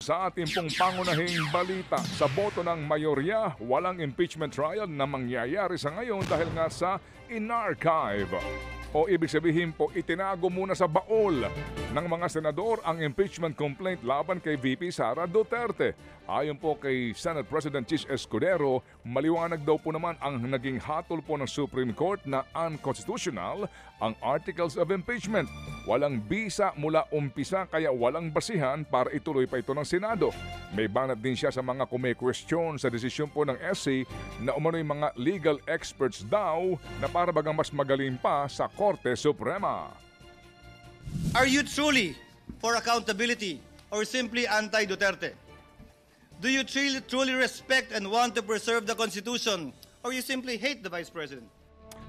Sa ating pong pangunahing balita, sa boto ng mayorya, walang impeachment trial na mangyayari sa ngayon dahil nga sa in-archive. O ibig sabihin po, itinago muna sa baol ng mga senador ang impeachment complaint laban kay VP Sara Duterte. Ayon po kay Senate President Chis Escudero, maliwanag daw po naman ang naging hatol po ng Supreme Court na unconstitutional ang articles of impeachment. Walang bisa mula umpisa kaya walang basihan para ituloy pa ito ng Senado. May banat din siya sa mga kume-question sa desisyon po ng SC na umano'y mga legal experts daw na para bagang mas magaling pa sa Korte Suprema. Are you truly for accountability or simply anti-Duterte? Do you truly respect and want to preserve the Constitution or you simply hate the Vice President?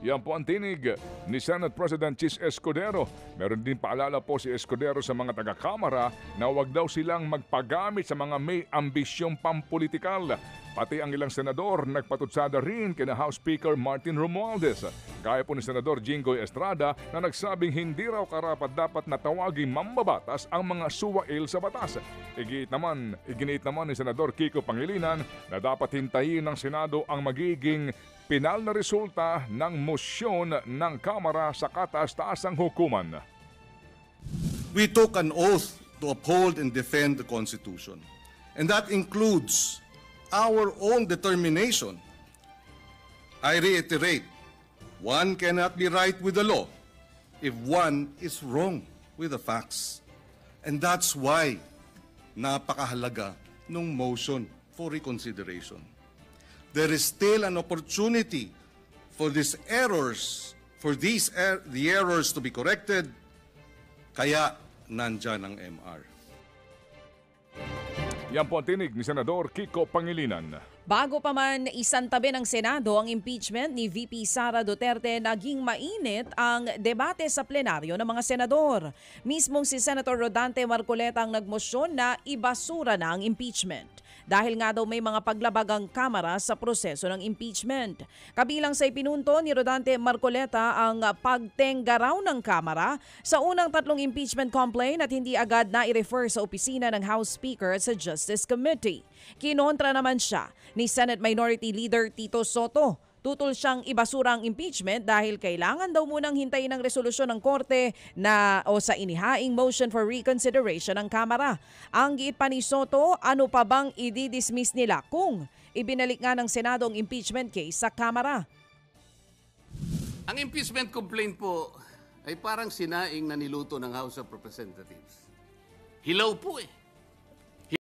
Yan po ang tinig ni Senate President Chis Escudero. Meron din paalala po si Escudero sa mga taga-kamara na huwag daw silang magpagamit sa mga may ambisyong pampolitikal. Pati ang ilang senador nagpatutsada rin kina House Speaker Martin Romualdez. Gaya po ni Senador Jinggoy Estrada na nagsabing hindi raw karapat-dapat na tawaging mambabatas ang mga suwail sa batas. Iginiit naman ni Senador Kiko Pangilinan na dapat hintayin ng Senado ang magiging pinal na resulta ng mosyon ng Kamara sa kataas-taasang hukuman. We took an oath to uphold and defend the Constitution. And that includes our own determination. I reiterate, one cannot be right with the law if one is wrong with the facts. And that's why napakahalaga nung motion for reconsideration. There is still an opportunity for the errors to be corrected, kaya nandyan ang MR. Yan po ang tinig ni Senador Kiko Pangilinan. Bago pa man isantabi ng Senado ang impeachment ni VP Sara Duterte, naging mainit ang debate sa plenaryo ng mga senador. Mismong si Senator Rodante Marcoleta ang nagmosyon na ibasura na ang impeachment. Dahil nga daw may mga paglabag ang Kamara sa proseso ng impeachment. Kabilang sa ipinunto ni Rodante Marcoleta ang pagtengga raw ng Kamara sa unang 3 impeachment complaint at hindi agad na i-refer sa opisina ng House Speaker sa Justice Committee. Kinontra naman siya ni Senate Minority Leader Tito Soto. Tutol siyang ibasura ang impeachment dahil kailangan daw munang hintayin ang resolusyon ng Korte sa inihaing motion for reconsideration ng Kamara. Ang giit pa ni Soto, ano pa bang i-dismiss nila kung ibinalik nga ng Senado ang impeachment case sa Kamara? Ang impeachment complaint po ay parang sinaing na niluto ng House of Representatives. Hilaw po eh.